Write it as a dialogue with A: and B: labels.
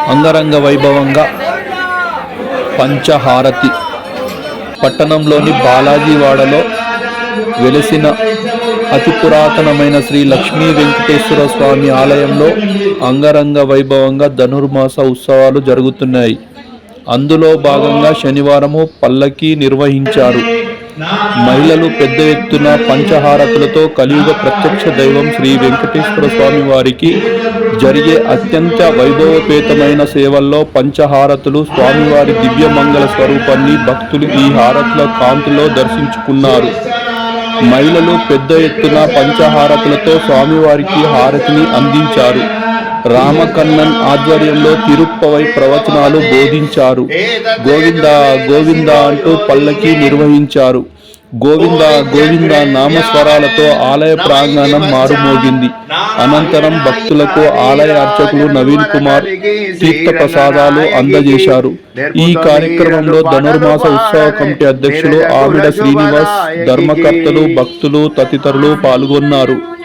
A: అంగరంగ వైభవంగా పంచహారతి పట్టణంలోని బాలాజీవాడలో వెలసిన అతి పురాతనమైన శ్రీ లక్ష్మీ వెంకటేశ్వర స్వామి ఆలయంలో అంగరంగ వైభవంగా ధనుర్మాస ఉత్సవాలు జరుగుతున్నాయి. అందులో భాగంగా శనివారము పల్లకీ నిర్వహించారు. మహిళలు పెద్ద ఎత్తున పంచహారతులతో కలియుగ ప్రత్యక్ష దైవం శ్రీ వెంకటేశ్వర స్వామి వారికి జరిగే అత్యంత వైభవపేతమైన సేవల్లో పంచహారతులు, స్వామివారి దివ్య మంగళ స్వరూపాన్ని భక్తులు ఈ హారతుల కాంతిలో దర్శించుకున్నారు. మహిళలు పెద్ద ఎత్తున పంచహారతులతో స్వామివారికి హారతిని అందించారు. రామకన్నన్ ఆధ్వర్యంలో తిరుప్పవై ప్రవచనాలు బోధించారు. గోవింద గోవింద అంటూ పల్లకి నిర్వహించారు. గోవింద గోవింద నామస్వరాలతో ఆలయ ప్రాంగణం మారుమోగింది. అనంతరం భక్తులకు ఆలయ అర్చకులు నవీన్ కుమార్ తీర్థ ప్రసాదాలు అందజేశారు. ఈ కార్యక్రమంలో ధనుర్మాస ఉత్సవ కమిటీ అధ్యక్షులు ఆవిడ శ్రీనివాస్, ధర్మకర్తలు, భక్తులు తదితరులు పాల్గొన్నారు.